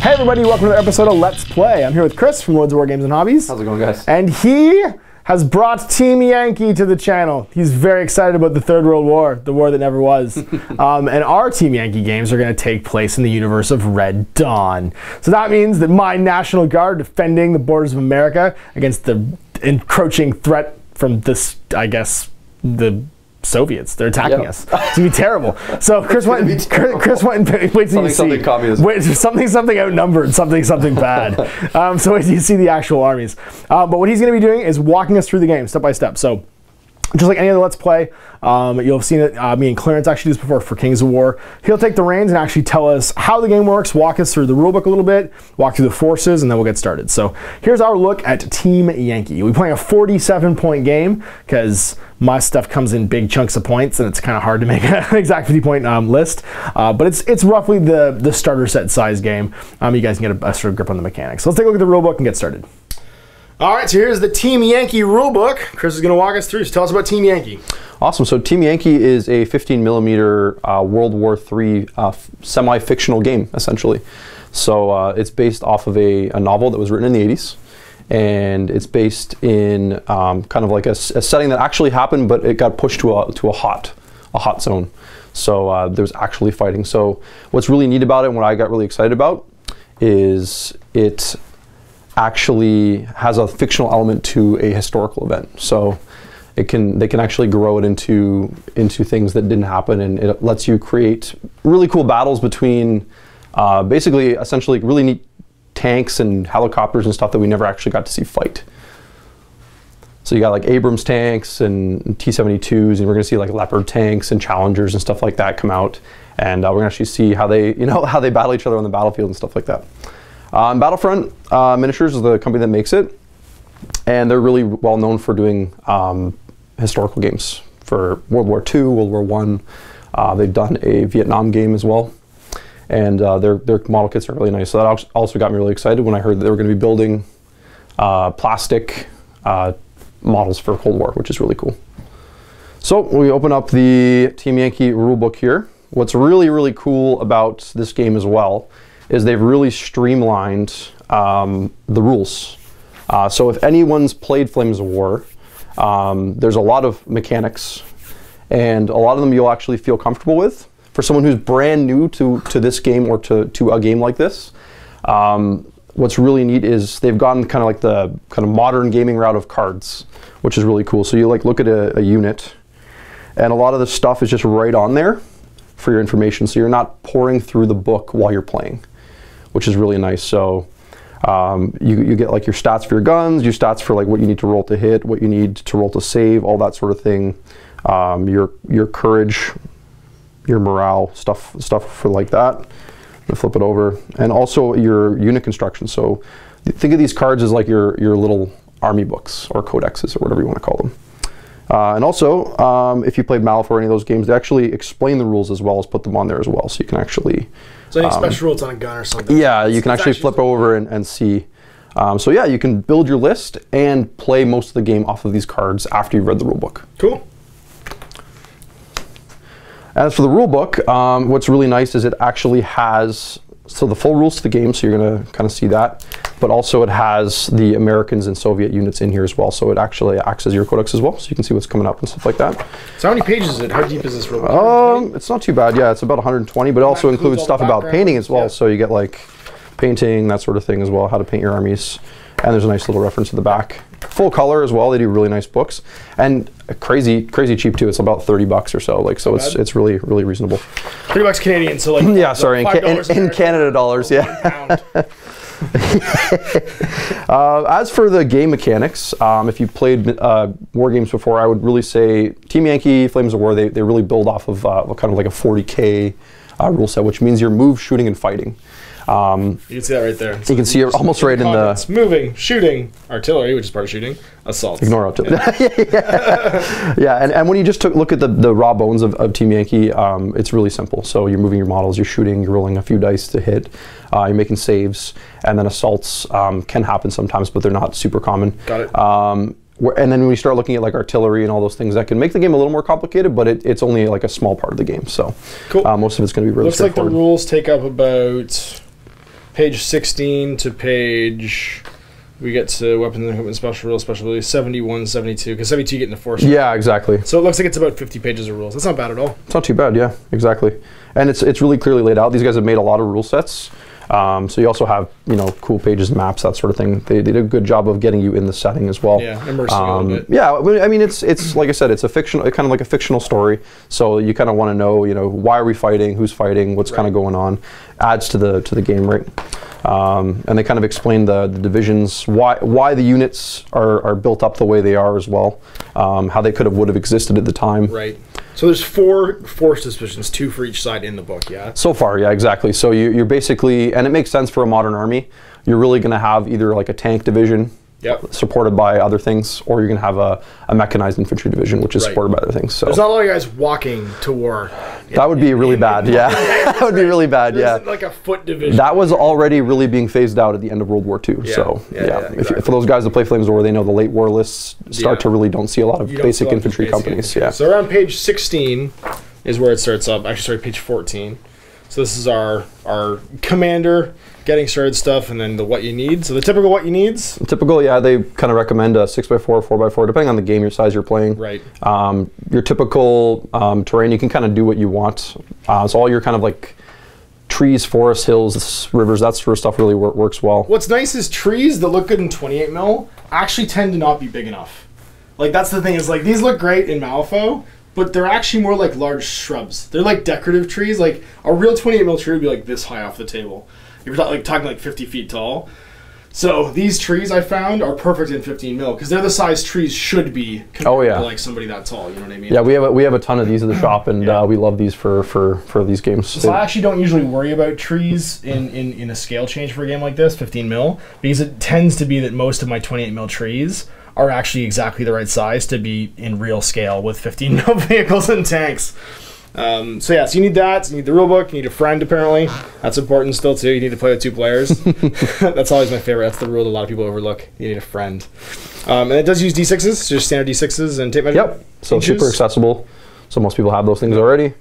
Hey everybody, welcome to another episode of Let's Play. I'm here with Chris from Loads of War Games and Hobbies. How's it going, guys? And he has brought Team Yankee to the channel. He's very excited about the Third World War, the war that never was. And our Team Yankee games are going to take place in the universe of Red Dawn. So that means that my National Guard defending the borders of America against the encroaching threat from this, I guess, the Soviets. They're attacking us. It's gonna be terrible. So Chris went and wait till you see something outnumbered, something bad. So wait till you see the actual armies. But what he's gonna be doing is walking us through the game step by step. So just like any other Let's Play, you'll have seen it, me and Clarence actually do this before for Kings of War. He'll take the reins and actually tell us how the game works, walk us through the rulebook a little bit, walk through the forces, and then we'll get started. So here's our look at Team Yankee. We're playing a 47-point game because my stuff comes in big chunks of points and it's kind of hard to make an exact 50-point list. But it's roughly the starter set size game. You guys can get a sort of grip on the mechanics. So let's take a look at the rulebook and get started. All right, so here's the Team Yankee rulebook. Chris is going to walk us through. So tell us about Team Yankee. Awesome. So Team Yankee is a 15mm World War III semi-fictional game, essentially. So it's based off of a novel that was written in the 80s. And it's based in kind of like a setting that actually happened, but it got pushed to a hot zone. So there's actually fighting. So what's really neat about it and what I got really excited about is it actually has a fictional element to a historical event. So they can actually grow it into things that didn't happen, and it lets you create really cool battles between basically essentially really neat tanks and helicopters and stuff that we never actually got to see fight. So you got like Abrams tanks and T-72s, and we're gonna see like Leopard tanks and Challengers and stuff like that come out, and we're gonna actually see how they battle each other on the battlefield and stuff like that. Battlefront Miniatures is the company that makes it, and they're really well known for doing historical games for World War II, World War I. They've done a Vietnam game as well, and their model kits are really nice. So that also got me really excited when I heard that they were going to be building plastic models for Cold War, which is really cool. So we open up the Team Yankee rulebook here. What's really, really cool about this game as well is they've really streamlined the rules. So if anyone's played Flames of War, there's a lot of mechanics, and a lot of them you'll actually feel comfortable with. For someone who's brand new to this game or to a game like this, what's really neat is they've gone kind of like the kind of modern gaming route of cards, which is really cool. So you like look at a unit, and a lot of the stuff is just right on there for your information. So you're not pouring through the book while you're playing, which is really nice. So you get like your stats for your guns, your stats for like what you need to roll to hit, what you need to roll to save, all that sort of thing. Your courage, your morale, stuff for like that. I'm gonna flip it over, and also your unit construction. So think of these cards as like your little army books or codexes or whatever you want to call them. And also, if you played Malif or any of those games, they actually explain the rules as well as put them on there as well, so you can actually. So any special rules on a gun or something? Yeah, you can actually flip over and see. So yeah, you can build your list and play most of the game off of these cards after you've read the rulebook. Cool. As for the rulebook, what's really nice is it actually has the full rules to the game, so you're going to kind of see that, but also it has the Americans and Soviet units in here as well, so it actually acts as your codex as well, so you can see what's coming up and stuff like that. So how many pages is it? How deep is this rulebook? It's not too bad. Yeah, it's about 120, but it also includes stuff about painting as well, so you get like painting, that sort of thing as well, how to paint your armies, and there's a nice little reference to the back. Full color as well. They do really nice books, and crazy cheap too. It's about $30 or so. Like, so it's really reasonable. $30 Canadian. So like yeah, sorry, in Canada dollars. Yeah. As for the game mechanics, if you played war games before, I would really say Team Yankee, Flames of War, they really build off of kind of like a 40K rule set, which means you're move, shooting, and fighting. You can see that right there. So you can see it almost right in the moving, shooting, artillery, which is part of shooting, assault. Ignore artillery. Yeah, and when you just look at the raw bones of Team Yankee, it's really simple. So you're moving your models, you're shooting, you're rolling a few dice to hit, you're making saves, and then assaults can happen sometimes, but they're not super common. Got it. And then when we start looking at like artillery and all those things, that can make the game a little more complicated, but it's only like a small part of the game. So cool. Most of it's going to be really Looks like the rules take up about page 16 to page... We get to weapons and equipment, special rules, special abilities, 71, 72. Because 72 you get into force. Yeah, exactly. So it looks like it's about 50 pages of rules. That's not bad at all. It's not too bad, yeah, exactly. And it's really clearly laid out. These guys have made a lot of rule sets. So you also have, you know, cool pages, maps, that sort of thing. They did a good job of getting you in the setting as well. Yeah, immersing a little bit. Yeah, I mean, it's like I said, it's a fictional, kind of like a fictional story. So you kind of want to know, you know, why are we fighting, who's fighting, what's kind of going on. Adds to the game, right? And they kind of explain the divisions, why the units are built up the way they are as well, how they would have existed at the time. Right. So there's 4 force divisions, 2 for each side in the book, yeah? So far, yeah, exactly. So you're basically, and it makes sense for a modern army, you're really going to have either like a tank division, supported by other things, or you're going to have a mechanized infantry division, which is supported by other things. So there's not a lot of guys walking to war. That would be really bad, yeah. That would be really bad, yeah. Like a foot division. That was already really being phased out at the end of World War II. Yeah. So Exactly. for those guys that play Flames of War, they know the late war lists start to really don't see a lot of basic infantry companies. Yeah. So around page 16 is where it starts up. Actually, sorry, page 14. So this is our commander getting started stuff, and then the what you need. So the typical what you needs. Typical, yeah. They kind of recommend a 6x4, 4x4, depending on the game, your size you're playing. Right. Your typical terrain, you can kind of do what you want. So all your kind of like trees, forests, hills, rivers, that sort of stuff really works well. What's nice is trees that look good in 28 mil actually tend to not be big enough. Like that's the thing is like these look great in Malifaux, but they're actually more like large shrubs. They're like decorative trees. Like a real 28 mil tree would be like this high off the table. If you're talking like 50 feet tall. So these trees I found are perfect in 15 mil because they're the size trees should be compared to like somebody that tall. You know what I mean? Yeah, we have a ton of these at the shop, and we love these for these games. So I actually don't usually worry about trees in a scale change for a game like this, 15 mil, because it tends to be that most of my 28 mil trees are actually exactly the right size to be in real scale with 15 mil vehicles and tanks. So yeah, so you need that, so you need the rulebook, you need a friend apparently. That's important still too, you need to play with 2 players. That's always my favorite, that's the rule that a lot of people overlook. You need a friend. And it does use D6s, so just standard D6s and tape measure. Yep, so super accessible. So most people have those things already.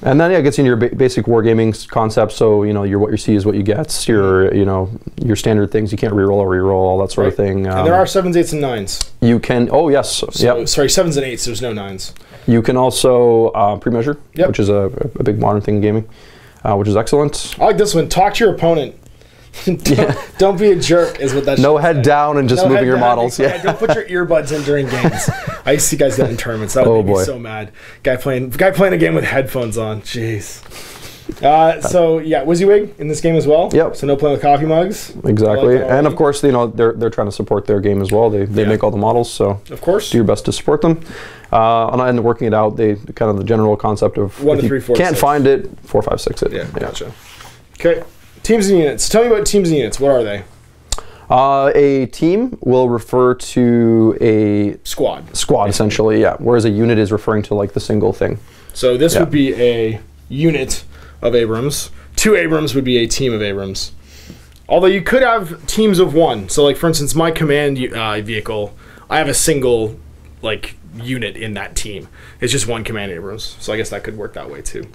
And then it gets into your basic wargaming concept. So you know, what you see is what you get. Your standard things. You can't reroll or reroll, all that sort of thing. And there are 7s, 8s, and 9s. You can. Oh yes. So, sorry, 7s and 8s. There's no 9s. You can also pre-measure, which is a big modern thing in gaming, which is excellent. I like this one. Talk to your opponent. Don't be a jerk is what that no head down and just moving your models. Yeah. Don't put your earbuds in during games. I used to see guys that in tournaments. That would make me so mad. Guy playing a game with headphones on. Jeez. So yeah, WYSIWYG in this game as well. Yep. So no playing with coffee mugs. Exactly. And of course, they're trying to support their game as well. They make all the models, so of course do your best to support them. And working it out, they kind of the general concept of 1 to 3, 4, can't 6. find it, 4, 5, 6 it. Yeah, gotcha. Okay. Teams and units. Tell me about teams and units. What are they? A team will refer to a squad. Squad, essentially, yeah. Whereas a unit is referring to like the single thing. So this would be a unit of Abrams. 2 Abrams would be a team of Abrams. Although you could have teams of 1. So like for instance, my command vehicle, I have a single like unit in that team. It's just 1 command Abrams. So I guess that could work that way too.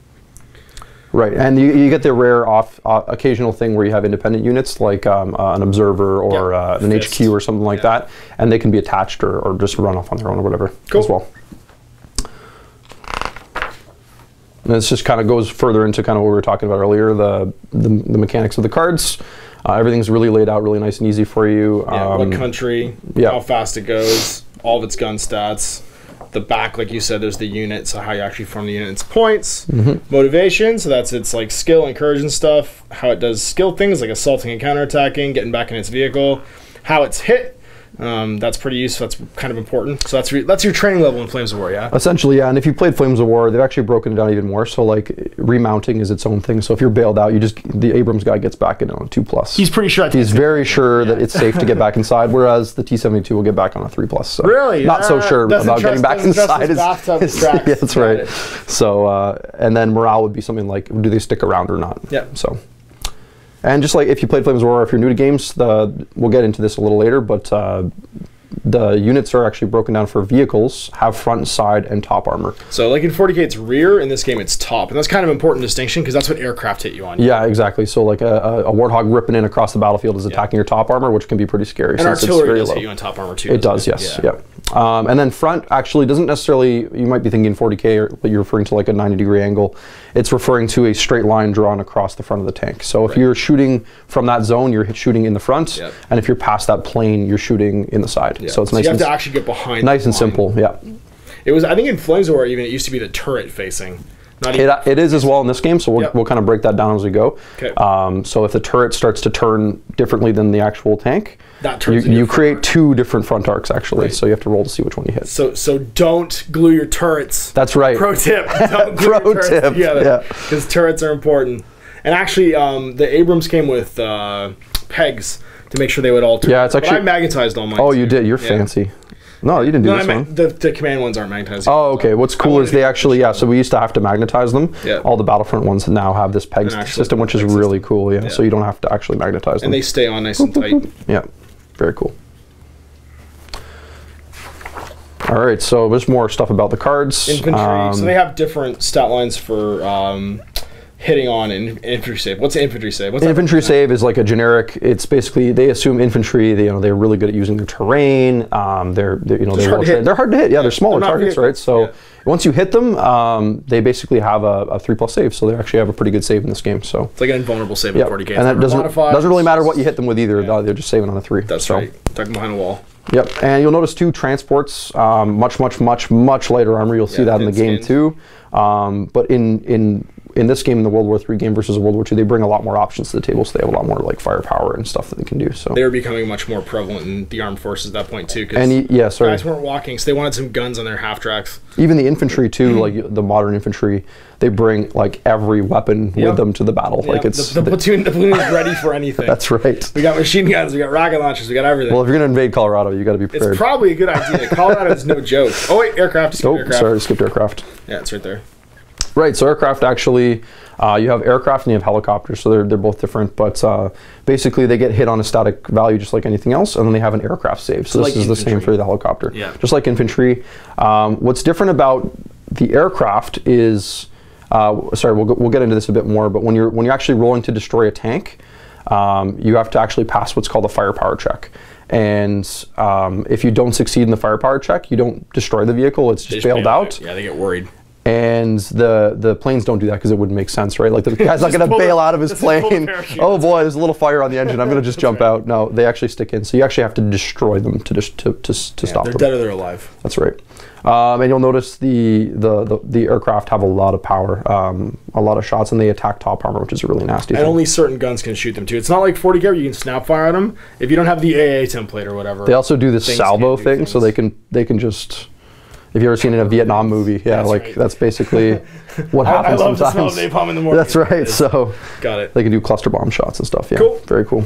Right, and you get the rare occasional thing where you have independent units like an observer or an HQ or something like that, and they can be attached or just run off on their own or whatever as well. And this just kind of goes further into kind of what we were talking about earlier, the mechanics of the cards. Everything's really laid out really nice and easy for you. What country, how fast it goes, all of its gun stats. The back, like you said, there's the unit, so how you actually form the unit, its points, motivation, so that's its like skill and courage and stuff, how it does skill things like assaulting and counterattacking, getting back in its vehicle, how it's hit. That's pretty useful. That's kind of important. So that's your training level in Flames of War, yeah? Essentially, yeah. And if you played Flames of War, they've actually broken it down even more. So like remounting is its own thing. So if you're bailed out, the Abrams guy gets back in on a 2+. He's pretty sure. He's very sure that it's safe to get back inside, whereas the T-72 will get back on a 3+. So really? Not so sure about getting back inside. Yeah, that's right. So and then morale would be something like, do they stick around or not? Yeah. So. And just like if you played Flames of War, if you're new to games, we'll get into this a little later, but the units are actually broken down for vehicles, have front, side, and top armor. So like in 40K, it's rear. In this game, it's top. And that's kind of an important distinction because that's what aircraft hit you on. Yeah, exactly. So like a Warthog ripping in across the battlefield is attacking your top armor, which can be pretty scary. And artillery does hit you on top armor too. It does, yes. Yeah. And then front actually doesn't necessarily, you might be thinking 40K, but you're referring to like a 90-degree angle. It's referring to a straight line drawn across the front of the tank. So if you're shooting from that zone, you're shooting in the front. And if you're past that plane, you're shooting in the side. So it's nice. You have to actually get behind. Nice and simple. Yeah. It was, I think in Flames of War even, it used to be the turret facing. It is as well in this game, so we'll kind of break that down as we go. Okay. So if the turret starts to turn differently than the actual tank, that you create two different front arcs actually. So you have to roll to see which one you hit. So don't glue your turrets. That's right. Pro tip. Don't glue your turrets together, because turrets are important. And actually, the Abrams came with pegs to make sure they would all turn. Yeah, it's actually. But I magnetized all mine. Oh, you did. You're fancy. No, you didn't do this one. The command ones aren't magnetized. Oh, okay. What's cool is they actually, so we used to have to magnetize them. All the Battlefront ones now have this peg system, which is really cool. Yeah. So you don't have to actually magnetize them. And they stay on nice and tight. Yeah. Very cool. All right. So there's more stuff about the cards. Infantry. So they have different stat lines for hitting on an infantry save. What's an infantry save? Infantry save is like a generic. It's basically they assume infantry. They're really good at using their terrain. They're hard to hit. Yeah, they're smaller targets, right? So once you hit them, they basically have a 3+ save. So they actually have a pretty good save in this game. So it's like an invulnerable save in 40K. And that doesn't really matter what you hit them with either. They're just saving on a 3. That's right. Tucking behind a wall. Yep, and you'll notice 2 transports, much lighter armor. You'll see that in the game too. But in this game, in the World War III game versus World War II, they bring a lot more options to the table, so they have a lot more like firepower and stuff that they can do. So they were becoming much more prevalent in the armed forces at that point too. And guys weren't walking, so they wanted some guns on their half tracks. Even the infantry too, like the modern infantry, they bring like every weapon with them to the battle. Like it's the platoon is ready for anything. That's right. We got machine guns, we got rocket launchers, we got everything. Well, if you're gonna invade Colorado, you got to be prepared. It's probably a good idea. Colorado is no joke. Oh wait, aircraft. Sorry, I skipped aircraft. Yeah, it's right there. Right, so aircraft actually, you have aircraft and you have helicopters, so they're both different, but basically they get hit on a static value just like anything else, and then they have an aircraft save. So this is the same for the helicopter. Yeah. Just like infantry. What's different about the aircraft is, sorry, we'll get into this a bit more, but when you're actually rolling to destroy a tank, you have to actually pass what's called a firepower check. And if you don't succeed in the firepower check, you don't destroy the vehicle, it's just bailed out. Yeah, they get worried. And the planes don't do that because it wouldn't make sense, right? Like the guy's not going to bail out of his plane. Oh boy, there's a little fire on the engine. I'm going to just jump out. No, they actually stick in. So you actually have to destroy them to stop them. They're dead or they're alive. That's right. And you'll notice the aircraft have a lot of power, a lot of shots, and they attack top armor, which is a really nasty thing. And only certain guns can shoot them too. It's not like 40K where you can snap fire at them. If you don't have the AA template or whatever. They also do this salvo thing, so they can just. If you've ever seen it in a Vietnam movie, that's basically what happens I love sometimes. The smell of napalm in the morning. That's right. So got it. They can do cluster bomb shots and stuff. Yeah, cool. Very cool.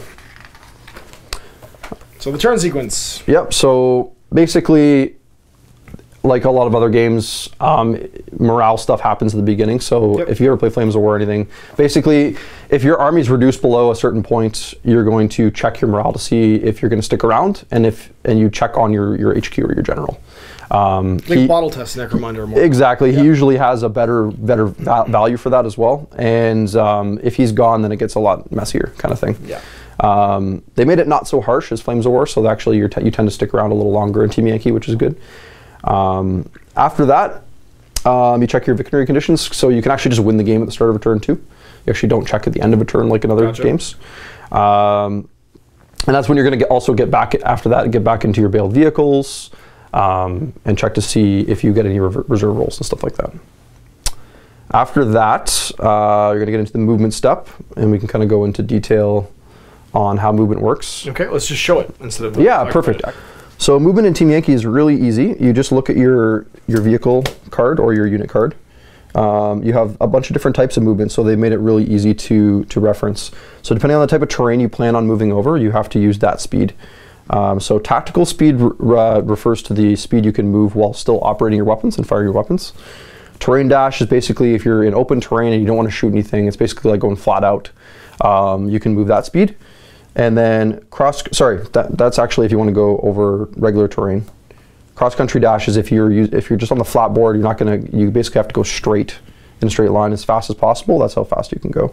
So the turn sequence. Yep. So basically, like a lot of other games, morale stuff happens at the beginning. So if you ever play Flames of War or anything, basically, if your army's reduced below a certain point, you're going to check your morale to see if you're going to stick around, and you check on your HQ or your general. Like bottle test Necromunda or more. Exactly. He usually has a better value for that as well. And if he's gone, then it gets a lot messier, kind of thing. Yeah. They made it not so harsh as Flames of War, so actually you tend to stick around a little longer in Team Yankee, which is good. After that, you check your victory conditions, so you can actually just win the game at the start of a turn too. You actually don't check at the end of a turn like in other games. And that's when you're going to also get back after that, get back into your bailed vehicles. And check to see if you get any reserve rolls and stuff like that. After that, you're going to get into the movement step, and we can kind of go into detail on how movement works. Okay, let's just show it instead of... Yeah, perfect. So movement in Team Yankee is really easy. You just look at your vehicle card or your unit card. You have a bunch of different types of movement, so they made it really easy to reference. So depending on the type of terrain you plan on moving over, you have to use that speed. So tactical speed refers to the speed you can move while still operating your weapons and firing your weapons. Terrain dash is basically if you're in open terrain and you don't want to shoot anything, it's basically like going flat out. You can move that speed. And then that's actually if you want to go over regular terrain. Cross country dash is if you're just on the flat board, you basically have to go straight in a straight line as fast as possible. That's how fast you can go.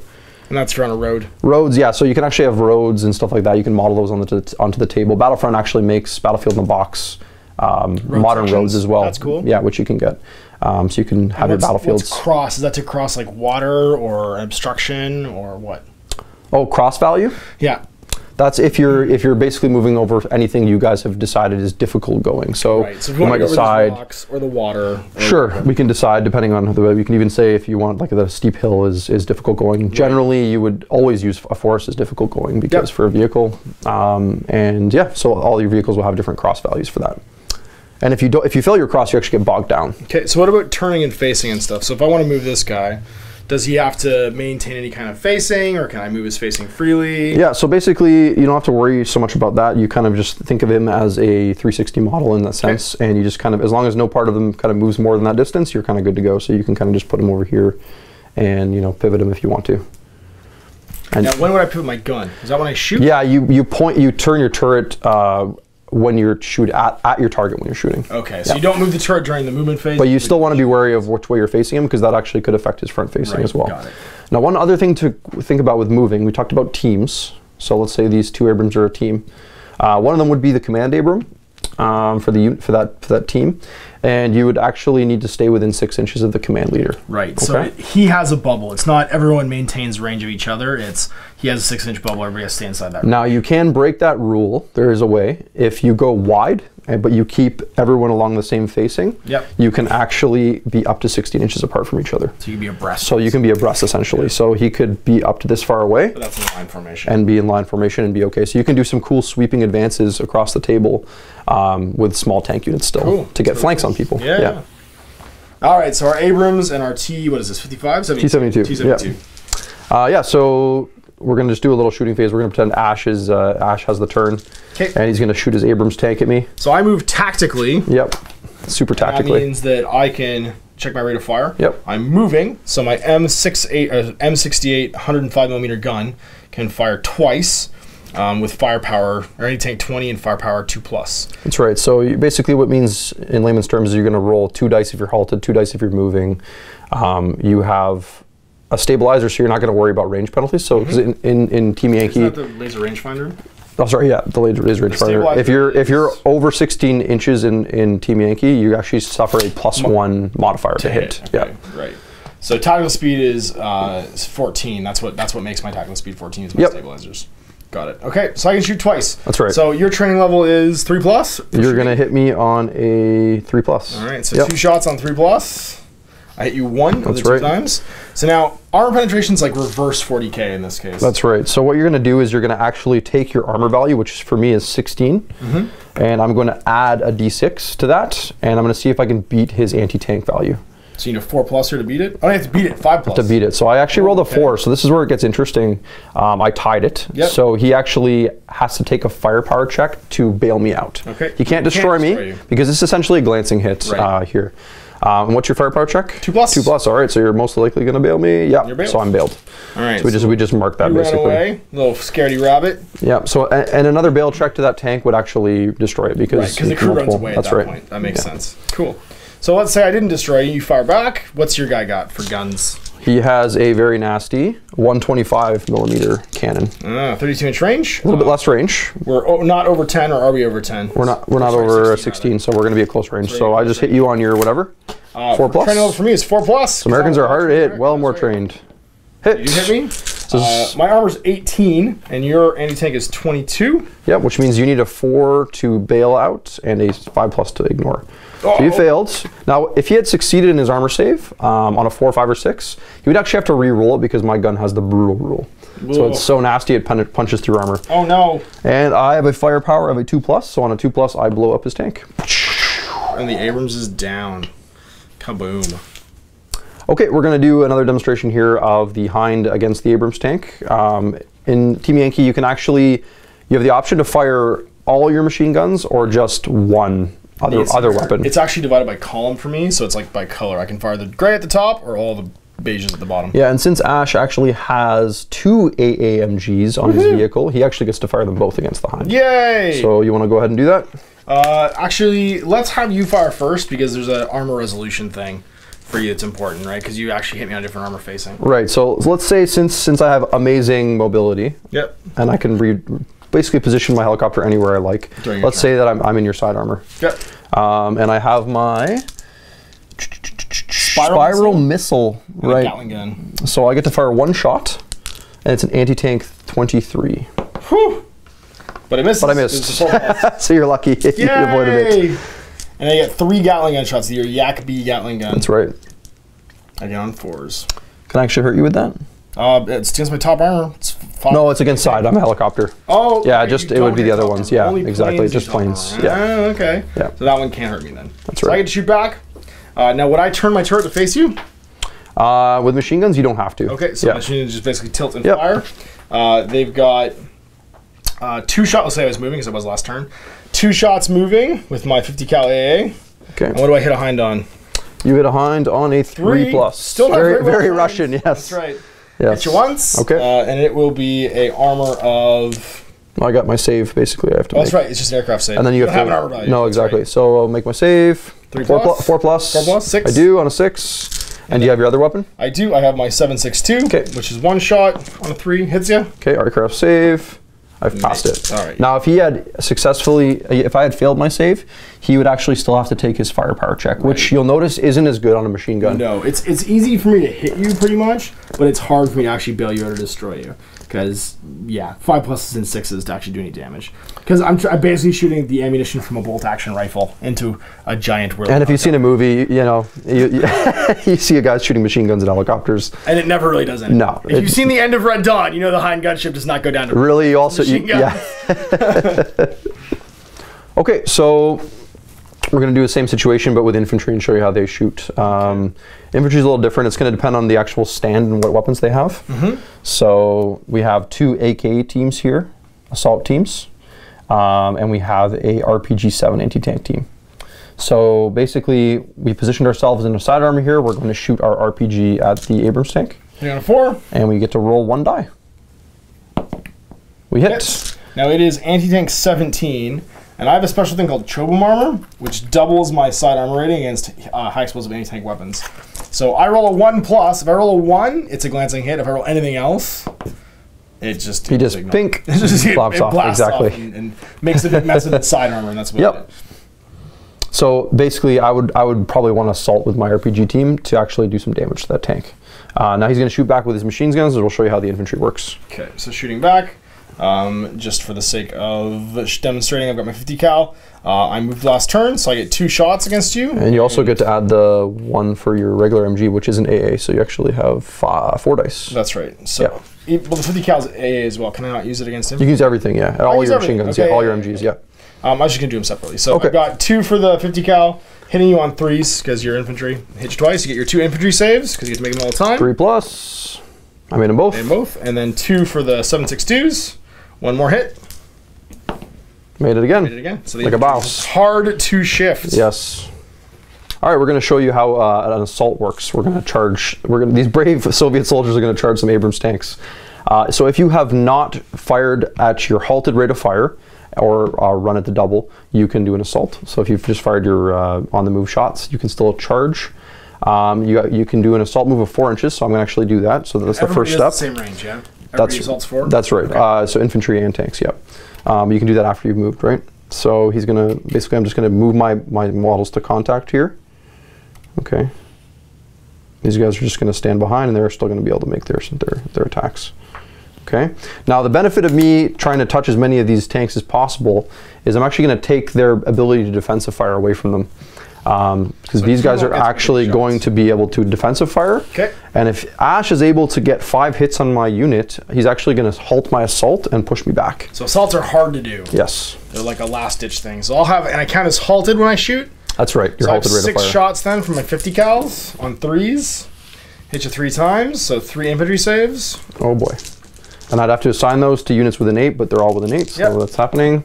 And that's for on a road. Roads, yeah. So you can actually have roads and stuff like that. You can model those onto the table. Battlefront actually makes Battlefield in the Box modern roads as well. That's cool. Yeah, which you can get. So you can have your battlefields. What's cross? Is that to cross like water or obstruction or what? Oh, cross value? Yeah. That's if you're basically moving over anything you guys have decided is difficult going. So, right. So if you want to go over the rocks or the water. Sure, we can decide depending on the way. We can even say if you want like the steep hill is difficult going. Right. Generally, you would always use a forest as difficult going because for a vehicle, and yeah, so all your vehicles will have different cross values for that. And if you fail your cross, you actually get bogged down. Okay, so what about turning and facing and stuff? So if I want to move this guy, does he have to maintain any kind of facing, or can I move his facing freely? Yeah, so basically, you don't have to worry so much about that. You kind of just think of him as a 360 model in that sense, and you just kind of, as long as no part of him kind of moves more than that distance, you're kind of good to go. So you can kind of just put him over here and, pivot him if you want to. And now, when would I pivot my gun? Is that when I shoot? Yeah, you turn your turret when you're at your target when you're shooting. Okay, so you don't move the turret during the movement phase. But you still want to be wary of which way you're facing him, because that actually could affect his front facing as well. Got it. Now, one other thing to think about with moving, we talked about teams. So let's say these two Abrams are a team. One of them would be the command Abram for that team, and you would actually need to stay within 6 inches of the command leader. Right. Okay? So he has a bubble. It's not everyone maintains range of each other. It's he has a 6-inch bubble. Everybody has to stay inside that. Now you can break that rule. There is a way. If you go wide, but you keep everyone along the same facing, you can actually be up to 16 inches apart from each other. So you can be abreast. So you can be abreast essentially. So he could be up to this far away. But that's in line formation. And be in line formation and be okay. So you can do some cool sweeping advances across the table with small tank units still to get flanks on people. Yeah. All right. So our Abrams and our T, what is this? 55? T-72. T-72. Yeah. So we're going to just do a little shooting phase. We're going to pretend Ash has the turn. Okay. And he's going to shoot his Abrams tank at me. So I move tactically. Yep. Super tactically. That means that I can check my rate of fire. Yep. I'm moving, so my M68 105mm gun can fire twice with firepower, or any tank 20 and firepower 2+. That's right. So basically what it means in layman's terms is you're going to roll 2 dice if you're halted, 2 dice if you're moving. You have a stabilizer, so you're not going to worry about range penalties. So in Team Yankee, isn't that the laser rangefinder? Oh, sorry, yeah, the laser rangefinder. If you're over 16 inches in Team Yankee, you actually suffer a +1 modifier to hit. Okay, yeah, right. So tactical speed is 14. That's what makes my tactical speed 14 is my stabilizers. Got it. Okay, so I can shoot twice. That's right. So your training level is 3+. You're going to hit me on a 3+. All right, so 2 shots on 3+. I hit you 1 of the 2 times. So now, armor penetration is like reverse 40k in this case. That's right. So what you're going to do is you're going to actually take your armor value, which for me is 16, and I'm going to add a d6 to that, and I'm going to see if I can beat his anti-tank value. So you need a 4+ here to beat it? Oh, I have to beat it, 5+. To beat it. So I actually rolled a 4, so this is where it gets interesting. I tied it, so he actually has to take a firepower check to bail me out. Okay. He can't destroy me, because it's essentially a glancing hit here. And what's your firepower check? 2+. 2+. All right, so you're most likely going to bail me. Yeah, so I'm bailed. All right. So we just marked that basically. Ran away, little scaredy rabbit. Yeah. So and another bail check to that tank would actually destroy it because the crew runs away at that point. That makes sense. Cool. So let's say I didn't destroy you. You fire back. What's your guy got for guns? He has a very nasty 125mm cannon. 32-inch range. A little bit less range. We're not over 10, or are we over 10? We're not over 16, so we're going to be at close range. So I just hit you on your whatever. 4+. Training level for me is 4+. So Americans are harder to hit, well more trained. Hit. You hit me. My armor's 18, and your anti-tank is 22. Yeah, which means you need a 4 to bail out and a 5+ to ignore. So you failed. Now, if he had succeeded in his armor save on a 4, 5, or 6, he would actually have to re-roll it because my gun has the brutal rule. Whoa. So it's so nasty it punches through armor. Oh no! And I have a firepower of a 2+, so on a 2+, I blow up his tank. And the Abrams is down. Kaboom. Okay, we're going to do another demonstration here of the Hind against the Abrams tank. In Team Yankee, you have the option to fire all your machine guns or just one other weapon. It's actually divided by column for me, so it's like by color. I can fire the gray at the top or all the beiges at the bottom. Yeah, and since Ash actually has 2 AAMGs on his vehicle, he actually gets to fire them both against the Hind. Yay! So you want to go ahead and do that? Actually, let's have you fire first because there's an armor resolution thing for you that's important, right? Because you actually hit me on different armor facing. Right, so let's say since I have amazing mobility, yep, and I can basically position my helicopter anywhere I like. Let's say that I'm in your side armor. Yep. And I have my spiral missile, right? Gatling gun. So I get to fire 1 shot, and it's an anti-tank 23. Whew. But I missed. But I missed. So you're lucky. You avoided it. And I get 3 Gatling gun shots. Your Yankee Gatling gun. That's right. I get on 4s. Can I actually hurt you with that? It's against my top armor. It's fine. No, it's against side. I'm a helicopter. Oh. Yeah, just it would be the other ones. Yeah, only exactly. Just planes. Yeah. Okay. Yeah. So that one can't hurt me then. That's So right. I get to shoot back. Now, would I turn my turret to face you? With machine guns, you don't have to. Okay, so machine guns just basically tilt and Yep. fire. They've got 2 shots. Let's say I was moving because it was last turn. 2 shots moving with my 50 cal AA. Okay. And what do I hit a Hind on? You hit a Hind on a 3+. Still not very Russian. Yes. That's right. Yes. Hit you once. Okay. And it will be a armor of. Well, I got my save basically. I have to. That's right. It's just an aircraft save. And then you don't have an armor value. No, That's exactly. right. So I'll make my save. 3+. 4+. 4+. 6. I do on a 6. And do you have your other weapon? I do. I have my 7.62, which is 1 shot on a 3. Hits you. Okay, aircraft save. I've passed it. All right. Now, if he had successfully, if I had failed my save, he would actually still have to take his firepower check, which you'll notice isn't as good on a machine gun. No, it's easy for me to hit you pretty much, but it's hard for me to actually bail you out or destroy you. Because, yeah, 5+s and 6s to actually do any damage. Because I'm basically shooting the ammunition from a bolt-action rifle into a giant whirl. And if you've seen a movie, you know, you see a guy shooting machine guns and helicopters. And it never really does anything. No. If you've seen the end of Red Dawn, you know the Hind gunship does not go down to really, you also, machine gun. yeah. Okay, so we're going to do the same situation, but with infantry and show you how they shoot. Infantry is a little different. It's going to depend on the actual stand and what weapons they have. So we have 2 AK teams here, assault teams, and we have a RPG-7 anti-tank team. So basically, we positioned ourselves in a side armor here. We're going to shoot our RPG at the Abrams tank. You're on a 4. And we get to roll 1 die. We hit. Now it is anti-tank 17. And I have a special thing called Chobum Armor, which doubles my side armor rating against high explosive anti-tank weapons. So I roll a 1+. If I roll a 1, it's a glancing hit. If I roll anything else, it just... He just pink, flops off, exactly. Off and makes a big mess of its side armor, and that's about it. So basically, I would probably want to assault with my RPG team to actually do some damage to that tank. Now he's going to shoot back with his machine guns, and we'll show you how the infantry works. Okay, so shooting back. Just for the sake of demonstrating, I've got my 50 cal. I moved last turn, so I get 2 shots against you. And you also get to add the 1 for your regular MG, which is an AA, so you actually have 4 dice. That's right. So, well, the 50 cal is AA as well. Can I not use it against him? You can use everything, yeah. All your machine guns, okay, yeah. All your MGs, yeah. I'm just going to do them separately. So I've got 2 for the 50 cal, hitting you on 3s because you're infantry. Hit you twice. You get your 2 infantry saves because you get to make them all the time. 3+. I made them both. Made them both. And then 2 for the 7.62s. 1 more hit. Made it again. Made it again. So like a boss. Hard to shift. Yes. All right, we're going to show you how an assault works. We're going to charge. These brave Soviet soldiers are going to charge some Abrams tanks. So if you have not fired at your halted rate of fire or run at the double, you can do an assault. So if you've just fired your on-the-move shots, you can still charge. You can do an assault move of 4 inches. So I'm going to actually do that. So that's the first step. The same range, yeah. That's right. Okay. So infantry and tanks, yeah. You can do that after you've moved, right? So he's gonna basically. I'm just gonna move my models to contact here. Okay. These guys are just gonna stand behind, and they're still gonna be able to make their attacks. Okay. Now the benefit of me trying to touch as many of these tanks as possible is I'm actually gonna take their ability to defensive fire away from them. Because these guys are actually going to be able to defensive fire. Okay. And if Ash is able to get 5 hits on my unit, he's actually going to halt my assault and push me back. So assaults are hard to do. Yes. They're like a last-ditch thing. So I'll have, and I count as halted when I shoot. That's right. You're halted rate of fire. 6 shots then from my 50 cals on 3s. Hit you 3 times, so 3 infantry saves. Oh boy. And I'd have to assign those to units within 8, but they're all within 8, so that's happening.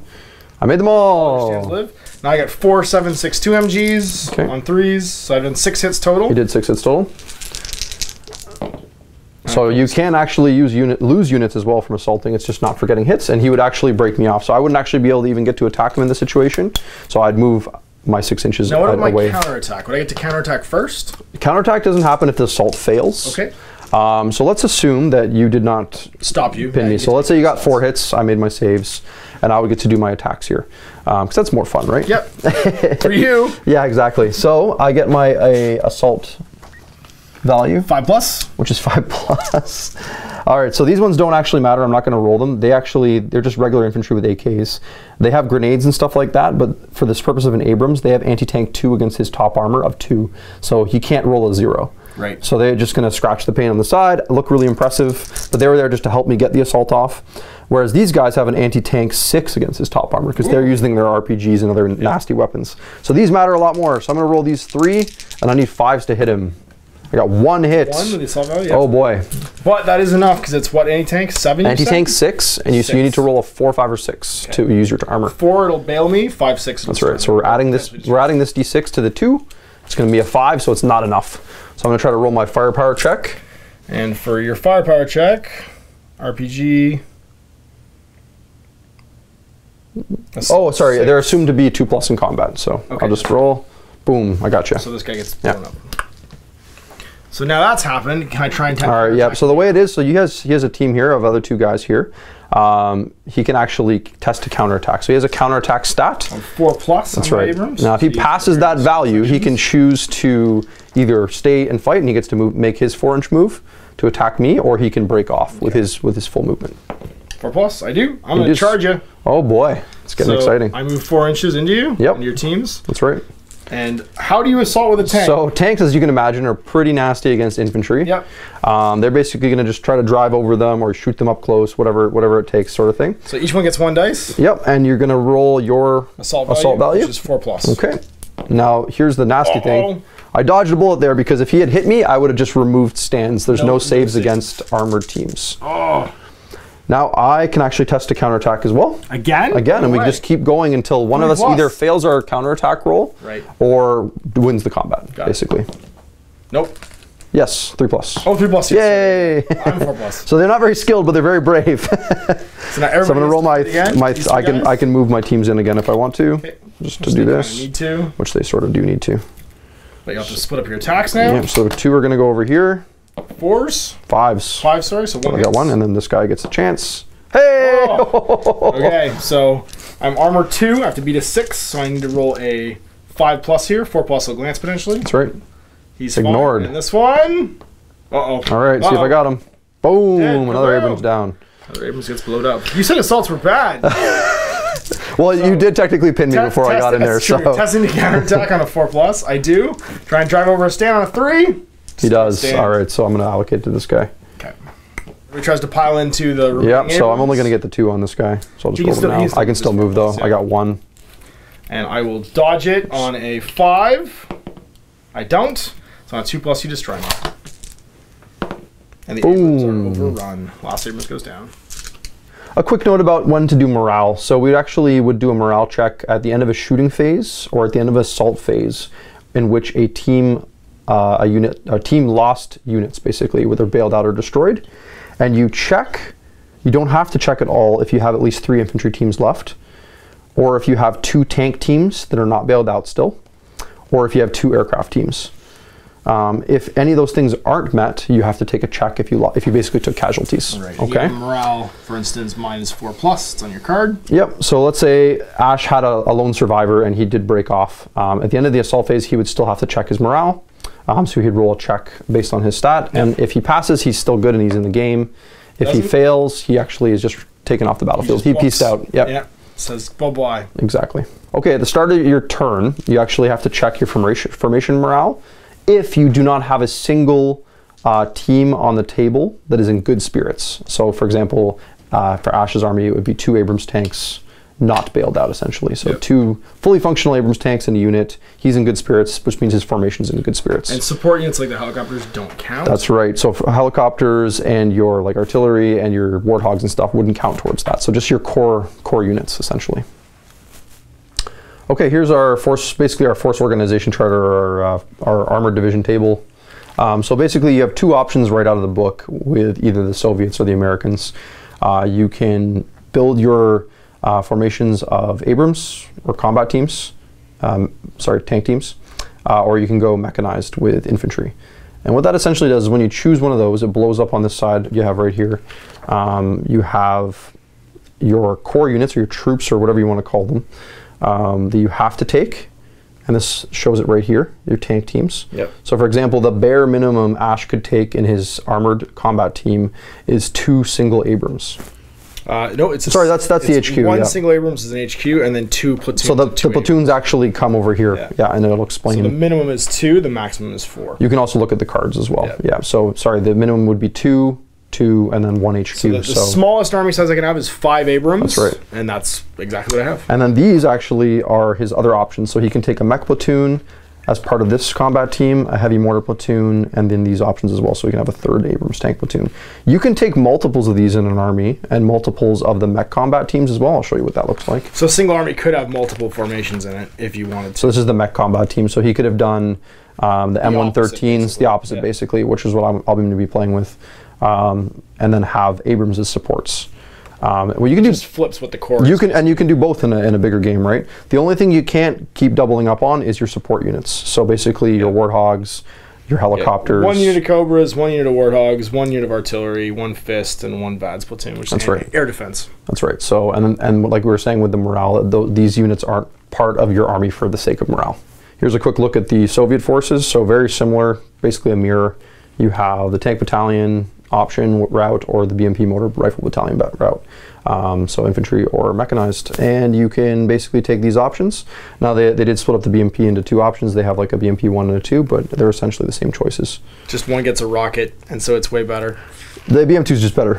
I made them all. Now I got 4 7.62 MGs on 3s, so I've done 6 hits total. You did 6 hits total. So you can actually lose units as well from assaulting. It's just not for getting hits, and he would actually break me off. So I wouldn't actually be able to even get to attack him in this situation. So I'd move my 6 inches away. Now what about my counterattack? Would I get to counterattack first? Counterattack doesn't happen if the assault fails. Okay. So let's assume that you did not stop you. Pin me. So let's say you got 4 hits. I made my saves, and I would get to do my attacks here, because that's more fun, right? Yep. For you. Yeah, exactly. So I get my assault value. 5+. Which is 5+. All right, so these ones don't actually matter. I'm not going to roll them. They're just regular infantry with AKs. They have grenades and stuff like that, but for this purpose of an Abrams, they have anti-tank 2 against his top armor of 2. So he can't roll a 0. Right. So they're just going to scratch the paint on the side, look really impressive, but they were there just to help me get the assault off. Whereas these guys have an anti-tank 6 against his top armor because they're using their RPGs and other nasty weapons. So these matter a lot more. So I'm going to roll these 3, and I need 5s to hit him. I got 1 hit. 1 with the assault value? Yep. Oh boy. But that is enough because it's what, anti-tank? 7? Anti-tank 6, and so you need to roll a 4, 5, or 6 to use your armor. 4, it'll bail me. 5, 6. That's right. So we're adding this D6 to the 2. It's going to be a 5, so it's not enough. So I'm going to try to roll my firepower check. And for your firepower check, RPG. Oh, sorry. 6. They're assumed to be 2+ in combat. So I'll just roll. Boom. I got you. So this guy gets blown up. So now that's happened. Can I try and all right. Yeah. So the way it is, so he has a team here of other 2 guys here. He can actually test a counterattack. So he has a counterattack stat. 4+. That's right. Abrams. Now, if he passes that value, he can choose to either stay and fight, and he gets to make his 4-inch move to attack me, or he can break off with his full movement. 4+. I do. I'm going to charge you. Oh boy, it's getting exciting. I move 4 inches into you. Yep. Into your teams. That's right. And how do you assault with a tank? So tanks, as you can imagine, are pretty nasty against infantry. Yep. They're basically going to just try to drive over them or shoot them up close, whatever it takes, sort of thing. So each one gets 1 dice? Yep, and you're going to roll your assault value. Which is 4+. Okay. Now, here's the nasty thing. I dodged a bullet there because if he had hit me, I would have just removed stands. There's no saves against armored teams. Oh. Now I can actually test a counterattack as well. Again? Again, and we can just keep going until one of us either fails our counterattack roll or wins the combat, basically. Nope. Yes, 3+. Oh, 3+. Yes. Yay! I'm 4+. So they're not very skilled, but they're very brave. So now I'm going to roll I can move my teams in again if I want to, just to do this. Need to. Which they sort of do need to. But you have to split up your attacks now. Yeah, so 2 are going to go over here. 4s? 5s. 5, sorry. So 1 I got 1, and then this guy gets a chance. Hey! Oh. Okay, so I'm armor 2. I have to beat a 6, so I need to roll a 5+ here. 4+ will glance potentially. That's right. He's ignored. And this one. Uh-oh. All right, see if I got him. Boom! Another Abrams down. Another Abrams gets blowed up. You said assaults were bad. Well, you did technically pin me before I got in there. So testing the counterattack on a 4+. I do. Try and drive over a stand on a 3. He does. All right, so I'm going to allocate to this guy. Okay. He tries to pile into the. Yep. So I'm only going to get the 2 on this guy. So I'll just roll him now. I can still move though. I got 1. And I will dodge it on a 5. I don't. So on a 2+, you destroy me. And the Abrams are overrun. Last Abrams goes down. A quick note about when to do morale. So we actually would do a morale check at the end of a shooting phase or at the end of an assault phase, in which a team lost units basically, whether bailed out or destroyed, and you check. You don't have to check at all if you have at least 3 infantry teams left, or if you have 2 tank teams that are not bailed out still, or if you have 2 aircraft teams. If any of those things aren't met, you have to take a check if you basically took casualties. Right. Okay. Morale, for instance, -4+. It's on your card. Yep. So let's say Ash had a lone survivor and he did break off. At the end of the assault phase, he would still have to check his morale. So he'd roll a check based on his stat, and if he passes, he's still good and he's in the game. If he fails, he actually is just taken off the battlefield. He pieced out. Yep. Yeah. Says bye-bye. Exactly. Okay. At the start of your turn, you actually have to check your formation morale. If you do not have a single team on the table that is in good spirits. So for example, for Ash's army, it would be 2 Abrams tanks not bailed out essentially. So 2 fully functional Abrams tanks in a unit. He's in good spirits, which means his formation's in good spirits. And support units like the helicopters don't count? That's right. So for helicopters and your artillery and your warthogs and stuff wouldn't count towards that. So just your core units essentially. Okay, here's our force, basically our force organization chart, or our armored division table. So basically, you have two options right out of the book with either the Soviets or the Americans. You can build your formations of Abrams or combat teams, tank teams, or you can go mechanized with infantry. And what that essentially does is when you choose one of those, it blows up on this side you have right here. You have your core units or your troops or whatever you want to call them that you have to take. And this shows it right here, your tank teams. Yep. So for example, the bare minimum Ash could take in his armored combat team is 2 single Abrams. No, it's sorry. That's the HQ. One single Abrams is an HQ, and then 2 platoons. So the platoons actually come over here. Yeah, and it'll explain. So the minimum is 2. The maximum is 4. You can also look at the cards as well. Yeah. So sorry, the minimum would be 2, and then 1 HQ. So the smallest army size I can have is 5 Abrams. That's right. And that's exactly what I have. And then these actually are his other options. So he can take a mech platoon as part of this combat team, a heavy mortar platoon, and then these options as well. So you can have a 3rd Abrams tank platoon. You can take multiples of these in an army and multiples of the mech combat teams as well. I'll show you what that looks like. So a single army could have multiple formations in it if you wanted to. So this is the mech combat team. So he could have done the M113s, the opposite basically, which is what I'm going to be playing with, and then have Abrams as supports. Well, you can just flips what the core you can do both in a bigger game, right? The only thing you can't keep doubling up on is your support units. So basically your Warthogs, your helicopters. 1 unit of Cobras, 1 unit of Warthogs, 1 unit of artillery, 1 Fist, and 1 VADS platoon, which is air defense. That's right. So and like we were saying with the morale, these units aren't part of your army for the sake of morale. Here's a quick look at the Soviet forces. So very similar, basically a mirror. You have the tank battalion option route or the BMP motor rifle battalion route, so infantry or mechanized, and you can basically take these options. Now they did split up the BMP into 2 options. They have like a BMP 1 and a 2, but they're essentially the same choices. Just one gets a rocket, and so it's way better. The BM2 is just better.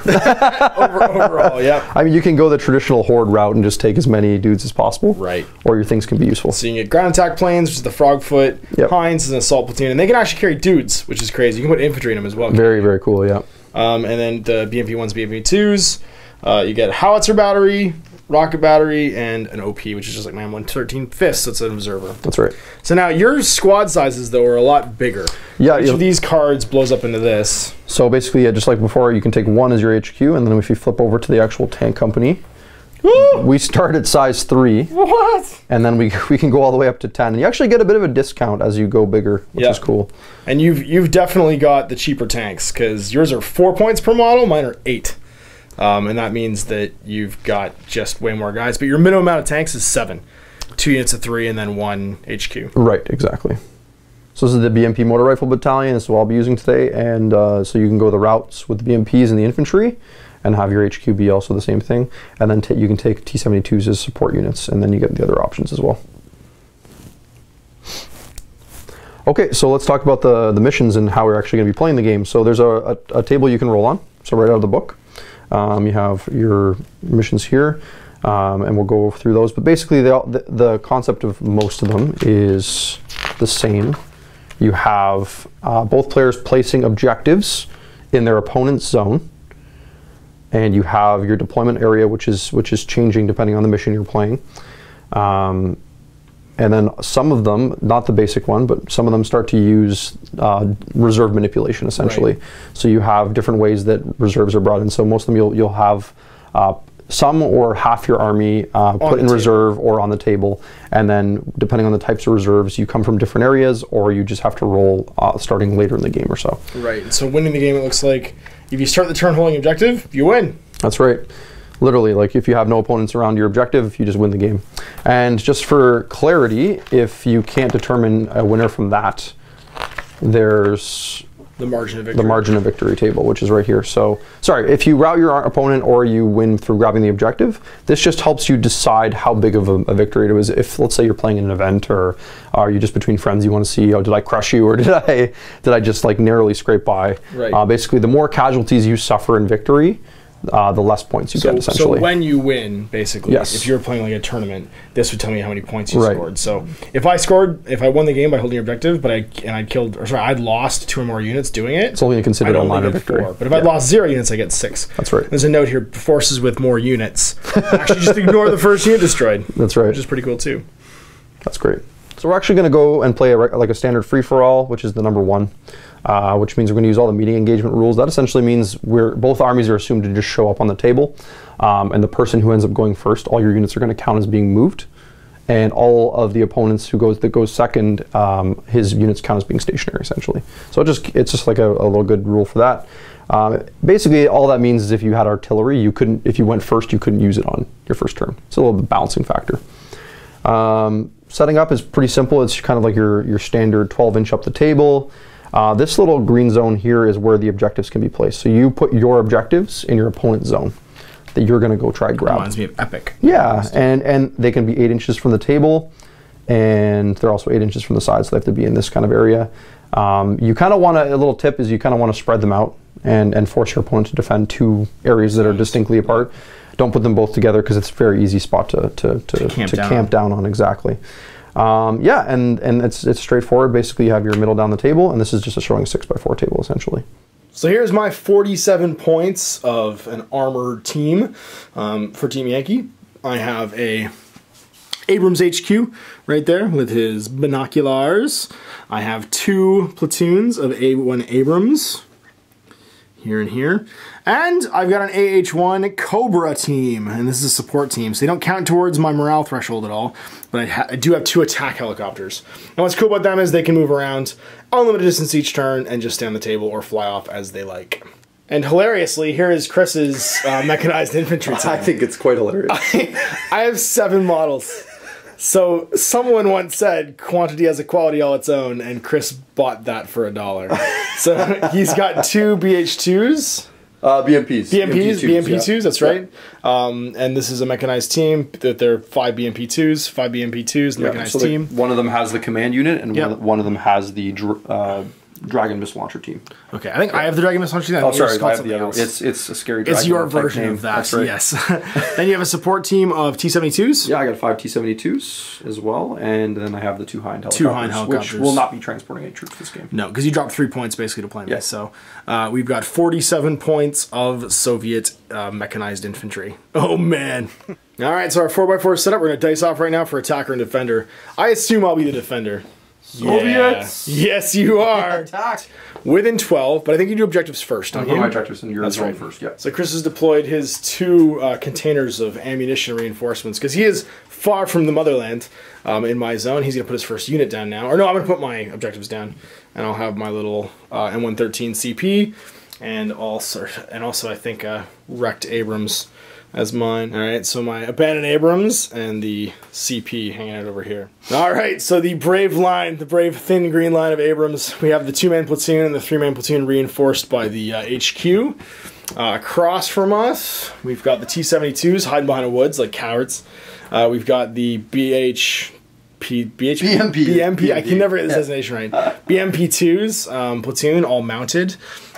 Overall, yeah. I mean, you can go the traditional horde route and just take as many dudes as possible. Right. Or your things can be useful. So you get ground attack planes, which is the Frogfoot. Yep. Heinz is an assault platoon, and they can actually carry dudes, which is crazy. You can put infantry in them as well. Very, very cool, yeah. And then the BMP-1s, BMP-2s. You get howitzer battery, rocket battery, and an OP, which is just like my M113 Fist. So it's an observer. That's right. So now your squad sizes, though, are a lot bigger. Yeah. Each of these cards blows up into this. So basically, yeah, just like before, you can take 1 as your HQ, and then if you flip over to the actual tank company, we start at size 3. What? And then we can go all the way up to 10. And you actually get a bit of a discount as you go bigger, which is cool. And you've definitely got the cheaper tanks, because yours are 4 points per model, mine are 8. And that means that you've got just way more guys. But your minimum amount of tanks is 7. 2 units of 3 and then 1 HQ. Right, exactly. So this is the BMP motor rifle battalion. This is what I'll be using today. And so you can go the routes with the BMPs and the infantry, and have your HQ be also the same thing. And then you can take T-72s as support units, and then you get the other options as well. Okay, so let's talk about the missions and how we're actually going to be playing the game. So there's a table you can roll on, so right out of the book. You have your missions here, and we'll go through those. But basically, the concept of most of them is the same. You have both players placing objectives in their opponent's zone, and you have your deployment area, which is changing depending on the mission you're playing. And then some of them, not the basic one, but some of them start to use reserve manipulation, essentially. Right. So you have different ways that reserves are brought in. So most of them you'll have some or half your army put in reserve or on the table. And then depending on the types of reserves, you come from different areas, or you just have to roll starting later in the game or so. Right. So winning the game, it looks like if you start the turn holding objective, you win. That's right. Literally, like if you have no opponents around your objective, you just win the game. And just for clarity, if you can't determine a winner from that, there's the margin of victory. The margin of victory table, which is right here. So, sorry, if you rout your opponent or you win through grabbing the objective, this just helps you decide how big of a victory it was. If, let's say, you're playing in an event, or are you just between friends, you want to see, oh, did I crush you, or did I just like narrowly scrape by? Right. Basically, the more casualties you suffer in victory, the less points you get, essentially. So when you win, basically, if you're playing like a tournament, this would tell me how many points you scored. So if I won the game by holding your objective, but I'd lost 2 or more units doing it, it's only considered a minor victory. 4. But if I lost 0 units, I get 6. That's right. There's a note here: forces with more units actually just ignore the first unit destroyed. That's right. Which is pretty cool too. That's great. So we're actually going to go and play like a standard free-for-all, which is the number 1, which means we're going to use all the meeting engagement rules. That essentially means both armies are assumed to just show up on the table, and the person who ends up going first, all your units are going to count as being moved, and all of the opponents that goes second, his units count as being stationary, essentially. So it's just like a little good rule for that. Basically, all that means is if you had artillery, if you went first, you couldn't use it on your first turn. It's a little balancing factor. Setting up is pretty simple. It's kind of like your standard 12-inch up the table. This little green zone here is where the objectives can be placed. So you put your objectives in your opponent's zone that you're going to go try grab. Reminds me of Epic. Yeah, and they can be 8 inches from the table, and they're also 8 inches from the side, so they have to be in this kind of area. You kind of want to, a little tip is you kind of want to spread them out and force your opponent to defend 2 areas that are distinctly apart. Don't put them both together because it's a very easy spot to camp down on, exactly. Yeah, and it's straightforward. Basically, you have your middle down the table, and this is just a showing 6x4 table, essentially. So here's my 47 points of an armored team for Team Yankee. I have a Abrams HQ right there with his binoculars. I have 2 platoons of A1 Abrams here and here. And I've got an AH-1 Cobra team, and this is a support team, so they don't count towards my morale threshold at all, but I do have 2 attack helicopters. And what's cool about them is they can move around unlimited distance each turn and just stay on the table or fly off as they like. And hilariously, here is Chris's mechanized infantry team. I think it's quite hilarious. I have 7 models. So someone once said quantity has a quality all its own, and Chris bought that for $1. So he's got 2 BH2s. BMPs. BMP2s, that's right. And this is a mechanized team. They're 5 BMP2s, 5 BMP2s, mechanized team. One of them has the command unit, and one of them has the Dragon Missile Launcher team. Okay, I think I have the Dragon Missile Launcher team. Oh, sorry, I have the other one. It's a scary dragon. It's your version of that, That's right. yes. Then you have a support team of T-72s. Yeah, I got 5 T-72s as well, and then I have the 2 Hind helicopters. 2 Hind helicopters. Which will not be transporting any troops this game. No, because you dropped 3 points basically to play me. Yeah. So we've got 47 points of Soviet mechanized infantry. Oh, man. All right, so our 4x4 setup, we're going to dice off right now for attacker and defender. I assume I'll be the defender. Soviets! Yeah. Yes, you are. Attack! Within 12, but I think you do objectives first, don't you? My objectives and your zone first, yeah. So Chris has deployed his 2 containers of ammunition reinforcements, because he is far from the motherland in my zone. He's going to put his first unit down now. Or no, I'm going to put my objectives down, and I'll have my little M113 CP, and also I think wrecked Abrams as mine. All right, so my abandoned Abrams and the CP hanging out over here. All right, so the brave line, the brave thin green line of Abrams. We have the 2-man platoon and the 3-man platoon reinforced by the HQ. Across from us, we've got the T-72s hiding behind the woods like cowards. We've got the BMP. I can never get this designation right. BMP2s platoon, all mounted.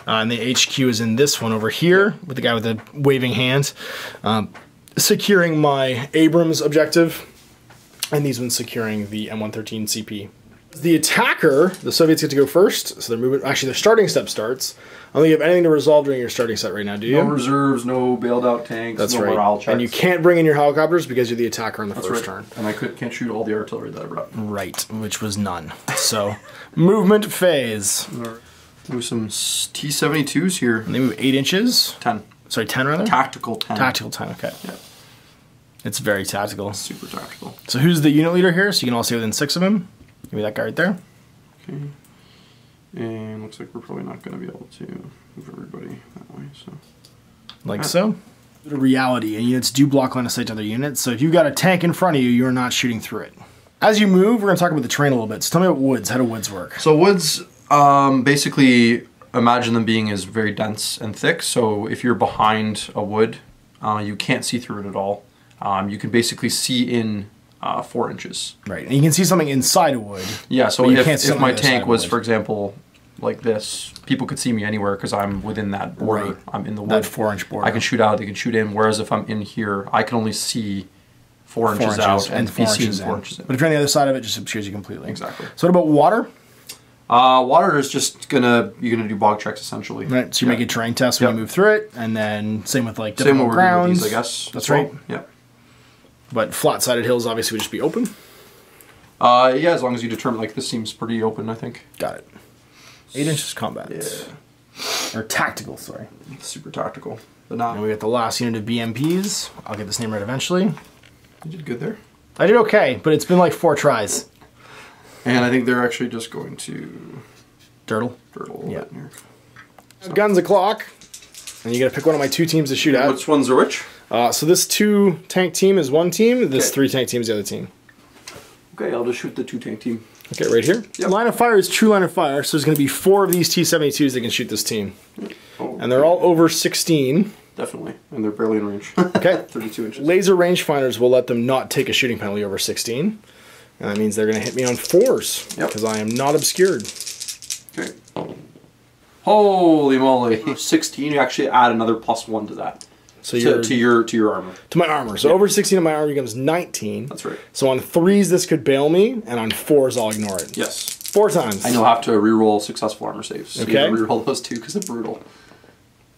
And the HQ is in this one over here with the guy with the waving hand, securing my Abrams objective, and these ones securing the M113 CP. The attacker, the Soviets get to go first, so their movement, actually their starting step starts. I don't think you have anything to resolve during your starting set right now, do you? No reserves, no bailed out tanks, That's no right. morale checks. And you can't bring in your helicopters because you're the attacker on the first turn. And I can't shoot all the artillery that I brought. Right, which was none. So, movement phase. Move some T-72s here. And they move 8 inches. 10. Sorry, 10 rather? Tactical 10. Tactical 10, okay. Yeah. It's very tactical. Super tactical. So who's the unit leader here? So you can all stay within 6 of him. Give me that guy right there. Okay. And looks like we're probably not going to be able to move everybody that way. So. Like so. The reality, and units do block line of sight to other units. So if you've got a tank in front of you, you're not shooting through it. As you move, we're going to talk about the terrain a little bit. So tell me about woods. How do woods work? So woods... basically, imagine them being as very dense and thick. So if you're behind a wood, you can't see through it at all. You can basically see in 4 inches. Right, and you can see something inside a wood. Yeah, so if my tank was, wood. for example, like this, people could see me anywhere because I'm within that border. Right. I'm in the wood. That 4-inch border. I can shoot out, they can shoot in, whereas if I'm in here, I can only see 4 inches out and be seen 4 inches in. But if you're on the other side of it, it just obscures you completely. Exactly. So what about water? Water is just you're gonna do bog checks essentially. Right, so you make a terrain test when you move through it, and then same with like difficult Same grounds. with these, I guess. That's right. Yeah. But flat-sided hills obviously would just be open. Yeah, as long as you determine, like, this seems pretty open, I think. Got it. 8 inches combat. Yeah. Or tactical, sorry. Super tactical. And we got the last unit of BMPs. I'll get this name right eventually. You did good there. I did okay, but it's been like 4 tries. And I think they're actually just going to... Dirtle? Dirtle a little bit here. Guns o'clock. And you gotta pick one of my 2 teams to shoot at. Which ones are which? So this 2 tank team is one team, this 3 tank team is the other team. Okay, I'll just shoot the 2 tank team. Okay, right here. Yep. Line of fire is true line of fire, so there's gonna be 4 of these T-72s that can shoot this team. Oh, and they're all over 16. Definitely, and they're barely in range. Okay. 32 inches. Laser rangefinders will let them not take a shooting penalty over 16. And that means they're gonna hit me on 4s, because I am not obscured. Okay. Holy moly. 16, you actually add another +1 to that. So to your armor. To my armor. So over 16 of my armor becomes 19. That's right. So on 3s this could bail me, and on 4s I'll ignore it. Yes. 4 times. And you'll have to reroll successful armor saves. So okay. You reroll those 2 because they're brutal.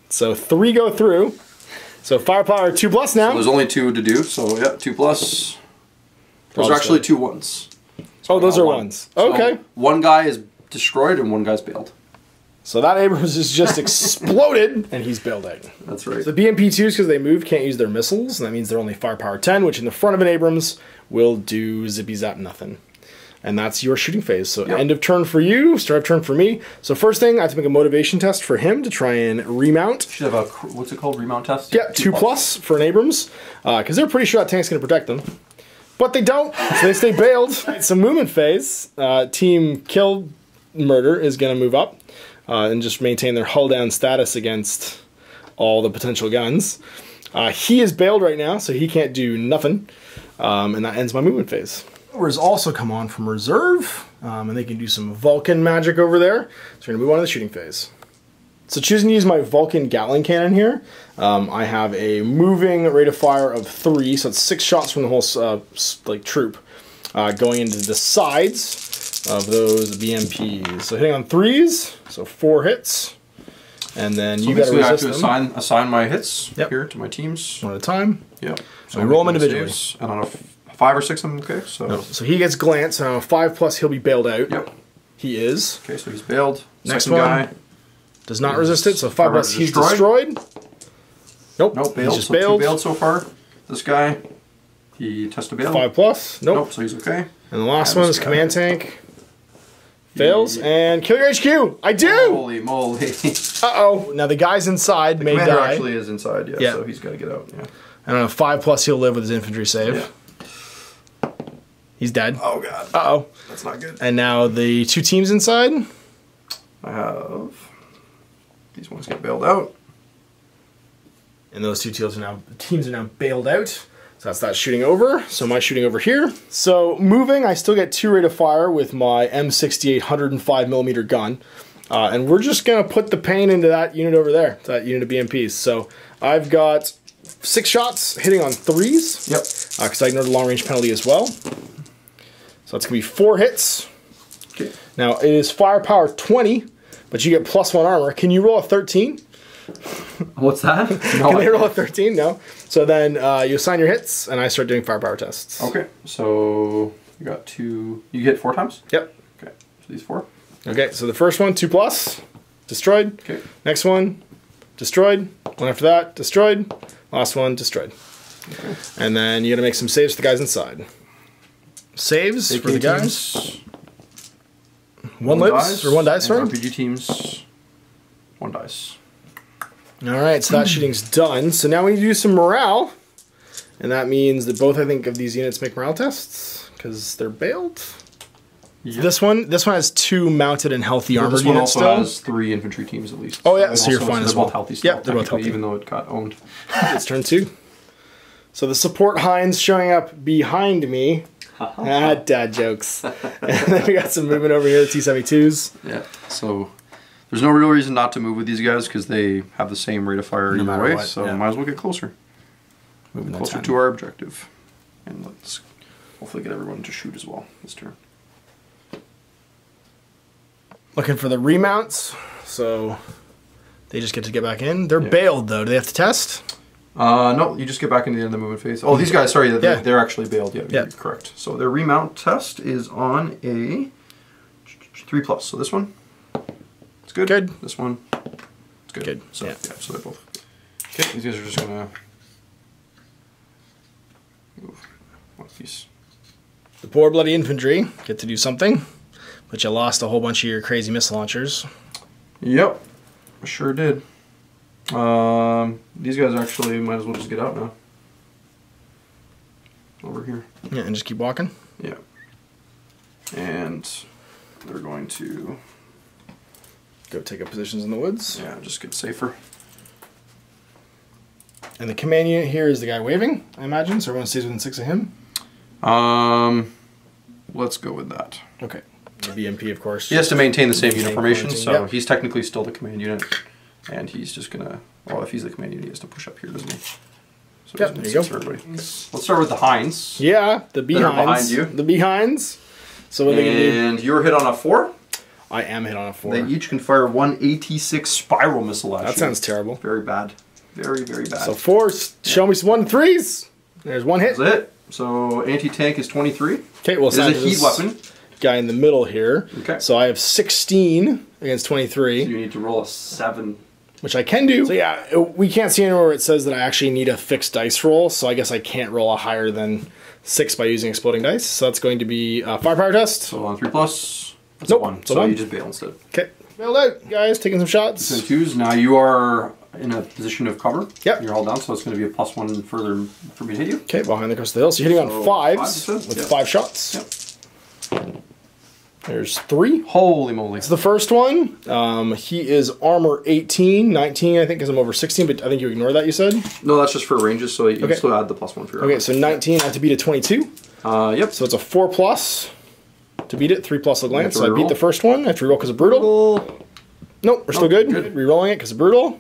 So 3 go through. So firepower 2+ now. So there's only 2 to do, so yeah, 2+. Those are actually 2 ones. So those are 1s. Okay. So 1 guy is destroyed and 1 guy's bailed. So that Abrams is just exploded, and he's bailed out. That's right. So the BMP-2s, because they move, can't use their missiles, and that means they're only firepower 10, which in the front of an Abrams will do zippy-zap nothing. And that's your shooting phase. So end of turn for you, start of turn for me. So first thing, I have to make a motivation test for him to try and remount. You should have a, what's it called, remount test? Yeah, 2+ for an Abrams, because they're pretty sure that tank's going to protect them. But they don't, so they stay bailed. So movement phase, team kill murder is going to move up. And just maintain their hull down status against all the potential guns. He is bailed right now, so he can't do nothing. And that ends my movement phase. Has also come on from reserve, and they can do some Vulcan magic over there. So we're going to move on to the shooting phase. So choosing to use my Vulcan Gatling cannon here, I have a moving rate of fire of 3, so it's 6 shots from the whole troop, going into the sides of those BMPs. So hitting on 3s, so 4 hits, and then so you got to resist them. I have to assign my hits here to my teams. One at a time. Yep. So we roll them individually. Saves, and on a 5 or 6 of them, okay? So, no. So he gets glance, and on a 5+, he'll be bailed out. Yep. He is. Okay, so he's bailed. Next Second one guy does not resist it, so 5+, he's destroyed. Nope. Nope, bailed. He's just so bailed. 2 bailed so far. This guy, he tested bail. 5+. Nope. So he's okay. And the last one is command tank. Fails, and kill your HQ! I do! Holy moly. Uh-oh. Now the guy's inside may die. The commander actually is inside, yeah, so he's got to get out, yeah. And on a 5+, he'll live with his infantry save. Yeah. He's dead. Oh, God. Uh-oh. That's not good. And now the 2 teams inside. I have... These ones get bailed out. And those 2 teams are now bailed out. So that's that shooting over. So my shooting over here. So moving, I still get 2 rate of fire with my M68 105mm gun. And we're just going to put the pain into that unit over there, that unit of BMPs. So I've got 6 shots hitting on 3s. Yep. Because I ignored the long range penalty as well. So that's going to be 4 hits. Okay. Now it is firepower 20, but you get +1 armor. Can you roll a 13? What's that? No, Can they roll a 13? No. So then you assign your hits, and I start doing firepower tests. Okay. So you got 2. You get 4 times? Yep. Okay. So these 4. Okay. So the first one, 2+, destroyed. Okay. Next one, destroyed. One after that, destroyed. Last one, destroyed. Okay. And then you got to make some saves for the guys inside. Saves for the guys. One lives or 1 dies. Sorry. RPG teams. 1 dice. All right, so that shooting's done. So now we need to do some morale, and that means that both, I think, of these units make morale tests because they're bailed. Yep. This one has 2 mounted and healthy armored units still. This one also has 3 infantry teams at least. Oh yeah, so you're fine as well. They're both healthy still. Yep, they're both healthy, even though it got owned. It's turn 2. So the support Hinds showing up behind me. Dad jokes. And then we got some movement over here, the T-72s. Yeah. So. There's no real reason not to move with these guys because they have the same rate of fire either way, so might as well get closer. Moving closer to our objective. And let's hopefully get everyone to shoot as well this turn. Looking for the remounts, so they just get to get back in. They're bailed though. Do they have to test? No, you just get back into the end of the movement phase. Oh, these guys, sorry, they're actually bailed. Yeah, you're correct. So their remount test is on a 3+. So this one, it's good. Good. This one, it's good. Good. So, so they're both good. Okay, these guys are just going to move one piece. The poor bloody infantry get to do something, but you lost a whole bunch of your crazy missile launchers. Yep, sure did. These guys actually might as well just get out now. Over here. Yeah, and just keep walking. Yeah. And they're going to go take up positions in the woods. Yeah, just get safer. And the command unit here is the guy waving, I imagine, so everyone stays within 6 of him. Let's go with that. Okay. The BMP, of course. He has to maintain the same unit formation, so he's technically still the command unit. And he's just gonna, well, if he's the command unit, he has to push up here, doesn't he? So there you go. For everybody. Let's start with the Hinds. Yeah, the behinds. Behind you. The behinds. So what are they gonna do? And you're hit on a 4. I am hit on a 4. They each can fire 1 AT-6 spiral missile at you. That sounds terrible. Very bad. Very, very bad. So 4, show me some 1-3s. There's 1 hit. That's it. So anti-tank is 23. Okay, well, it's a heat weapon. Guy in the middle here. Okay. So I have 16 against 23. So you need to roll a 7. Which I can do. So yeah, we can't see anywhere where it says that I actually need a fixed dice roll, so I guess I can't roll a higher than 6 by using exploding dice. So that's going to be a firepower test. So on 3+, that's nope, a 1. So 1. You just bail instead. Okay. Bailed out, guys, taking some shots. 2s. Now you are in a position of cover. Yep. You're all down, so it's going to be a +1 further for me to hit you. Okay, behind the crest of the hill. So you're hitting on 5s with 5 shots. Yep. There's 3. Holy moly. It's the first one. He is armor 18, 19, I think, because I'm over 16, but I think you ignore that, you said? No, that's just for ranges, so you can still add the +1 for your armor. Okay, so 19, I have to beat a 22. Yep. So it's a 4+ to beat it, 3+ a glance. So I beat the first one. I have to reroll because of brutal. Nope, we're still good. Rerolling it because of brutal.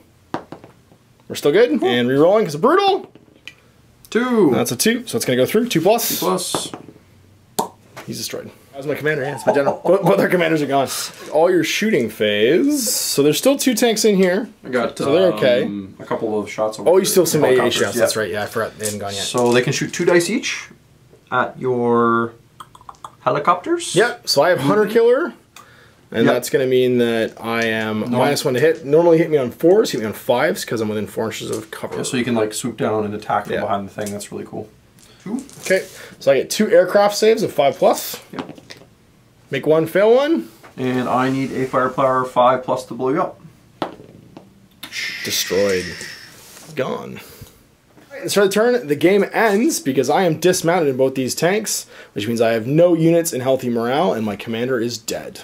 We're still good. And rerolling because of brutal. 2. That's a 2, so it's going to go through. 2+. 2+. He's destroyed. That was my commander, yeah, it's my general. Both our commanders are gone. All your shooting phase. So there's still 2 tanks in here. I got, so they're okay. A couple of shots over. Oh, you still some AA shots, yeah. that's right. Yeah, I forgot they hadn't gone yet. So they can shoot 2 dice each at your helicopters. Yep, so I have Hunter Killer. And that's going to mean that I am -1 to hit. Normally hit me on 4s, hit me on 5s, because I'm within 4 inches of cover. Yeah, so you can like swoop down and attack from behind the thing. That's really cool. 2. Okay, so I get 2 aircraft saves of 5+. Yep. Make 1, fail 1. And I need a firepower 5+ to blow you up. Destroyed. Gone. At the start of the turn, the game ends because I am dismounted in both these tanks, which means I have no units in healthy morale, and my commander is dead.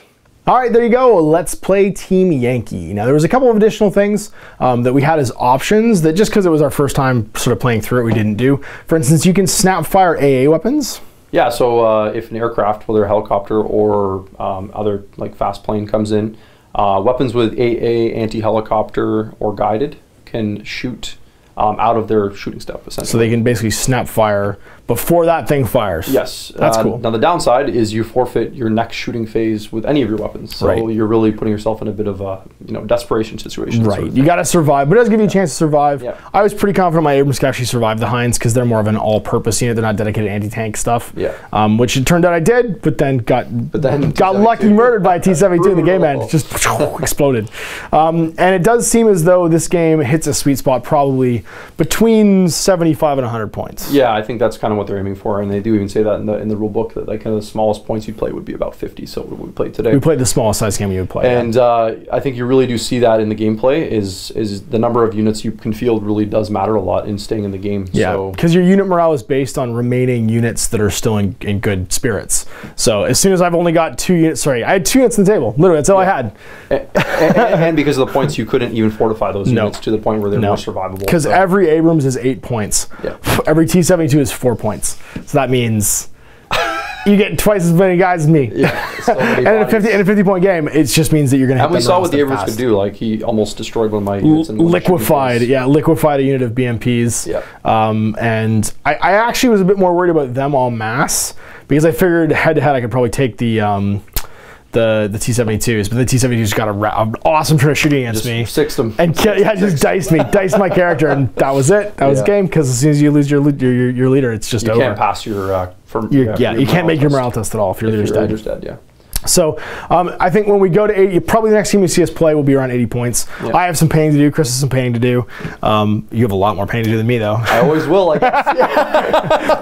All right, there you go. Let's play Team Yankee. Now, there was a couple of additional things that we had as options that just because it was our first time sort of playing through it, we didn't do. For instance, you can snap fire AA weapons. Yeah, so if an aircraft, whether a helicopter or other like fast plane comes in, weapons with AA, anti-helicopter, or guided can shoot out of their shooting step, essentially. So they can basically snap fire before that thing fires. Yes. That's cool. Now the downside is you forfeit your next shooting phase with any of your weapons. So you're really putting yourself in a bit of a desperation situation. Right. Sort of you got to survive, but it does give you a chance to survive. Yeah. I was pretty confident my Abrams could actually survive the Hinds because they're more of an all-purpose unit. They're not dedicated anti-tank stuff. Yeah. Which it turned out I did, but then got lucky, murdered by a T-72 in the game end. Just exploded. And it does seem as though this game hits a sweet spot probably between 75 and 100 points. Yeah, I think that's kind of what they're aiming for, and they do even say that in the rule book that like kind of the smallest points you'd play would be about 50. So we played today. We played the smallest size game you would play. And I think you really do see that in the gameplay. Is the number of units you can field really does matter a lot in staying in the game. Yeah, because your unit morale is based on remaining units that are still in good spirits. So as soon as I've only got 2 units, sorry, I had 2 units on the table. Literally, that's all I had. And because of the points, you couldn't even fortify those units to the point where they're more survivable. Because every Abrams is 8 points. Yeah. Every T-72 is 4 points. So that means you get twice as many guys as me. Yeah, so and in a 50-point game, it just means that you're going to hit them. And we saw what the Abrams could do. Like he almost destroyed one of my units. Liquefied a unit of BMPs. Yeah. And I actually was a bit more worried about them en masse because I figured head-to-head I could probably take the the T-72s, but the T-72s got an awesome turn of shooting against me. Sixed them. And just diced my character, and that was it. That was game, because as soon as you lose your leader, it's just over. You can't pass your... you can't make your morale test at all if your leader's dead. Yeah. So I think when we go to 80, probably the next game you see us play will be around 80 points. Yeah. I have some painting to do. Chris has some painting to do. You have a lot more painting to do than me, though. I always will, I guess.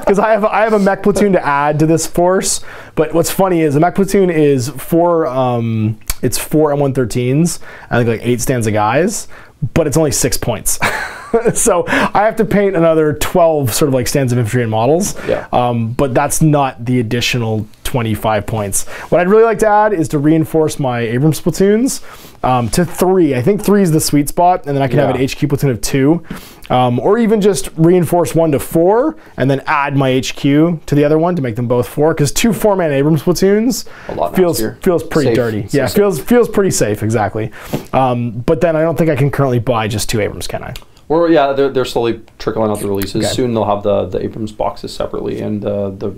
Because I have a mech platoon to add to this force. But what's funny is the mech platoon is four M113s. I think like 8 stanza guys, but it's only 6 points. So I have to paint another 12 sort of like stands of infantry and models. Yeah. But that's not the additional 25 points. What I'd really like to add is to reinforce my Abrams platoons to 3. I think 3 is the sweet spot, and then I can have an HQ platoon of 2. Or even just reinforce 1 to 4 and then add my HQ to the other one to make them both 4, because 2 4-man Abrams platoons feels pretty safe. Dirty. So yeah, feels pretty safe, exactly. But then I don't think I can currently buy just 2 Abrams, can I? Or yeah, they're slowly trickling out the releases. Okay. Soon they'll have the Abrams boxes separately, and the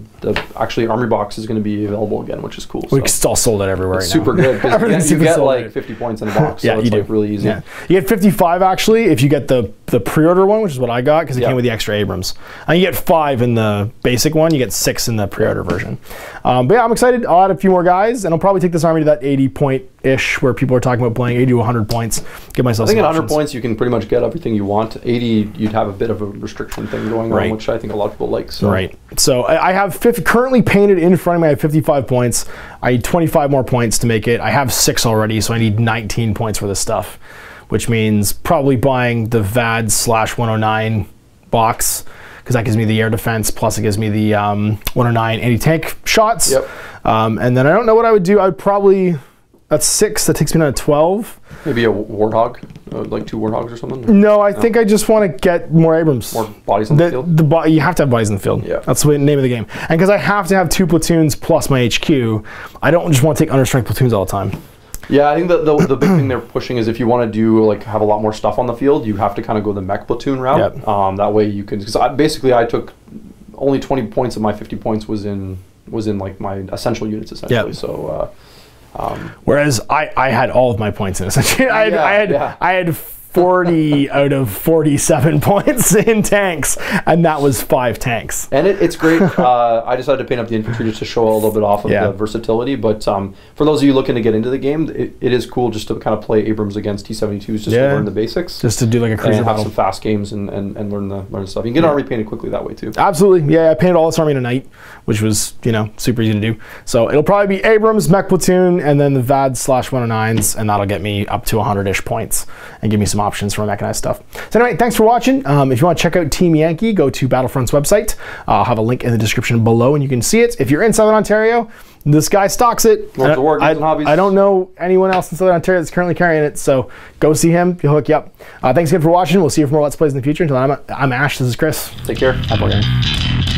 actually Army box is going to be available again, which is cool. We all sold it everywhere. It's super good because you get like 50 points in the box. So it's like really easy. Yeah. You get 55 actually if you get the pre-order one, which is what I got because it came with the extra Abrams. And you get 5 in the basic one. You get 6 in the pre-order version. But yeah, I'm excited. I'll add a few more guys, and I'll probably take this army to that 80 point ish where people are talking about playing 80 to 100 points. Give myself. I think some at 100 options. Points you can pretty much get everything you want. 80 you'd have a bit of a restriction thing going on, which I think a lot of people like. So. Right. So I have currently painted in front of me. I have 55 points. I need 25 more points to make it. I have 6 already, so I need 19 points for this stuff, which means probably buying the VAD/109 box, because that gives me the air defense, plus it gives me the 109 anti-tank shots. Yep. And then I don't know what I would do. I would probably, that's 6. That takes me down to 12. Maybe a Warthog, like 2 Warthogs or something? No, I think I just want to get more Abrams. More bodies in the field? You have to have bodies in the field. Yeah. That's the name of the game. And because I have to have 2 platoons plus my HQ, I don't just want to take understrength platoons all the time. Yeah, I think the big thing they're pushing is if you want to do like have a lot more stuff on the field, you have to kind of go the mech platoon route. Yep. That way you can, because I took only 20 points of my 50 points was in like my essential units essentially. Yep. So. Whereas I had all of my points in essentially. I had 40 out of 47 points in tanks, and that was 5 tanks. And it's great. I decided to paint up the infantry just to show a little bit off of the versatility. But for those of you looking to get into the game, it is cool just to kind of play Abrams against T-72s just to learn the basics. Just to do like a cruiser battle. Have some fast games and learn the stuff. You can get army painted quickly that way too. Absolutely. Yeah, I painted all this army in a night, which was, super easy to do. So it'll probably be Abrams, mech platoon, and then the VAD/109s, and that'll get me up to 100-ish points and give me some options for mechanized stuff. So anyway, thanks for watching. If you want to check out Team Yankee, go to Battlefront's website. I'll have a link in the description below, and you can see it. If you're in Southern Ontario, this guy stocks it. I don't know anyone else in Southern Ontario that's currently carrying it, so go see him. He'll hook you up. Thanks again for watching. We'll see you for more Let's Plays in the future. Until then, I'm Ash. This is Chris. Take care. Have a good one.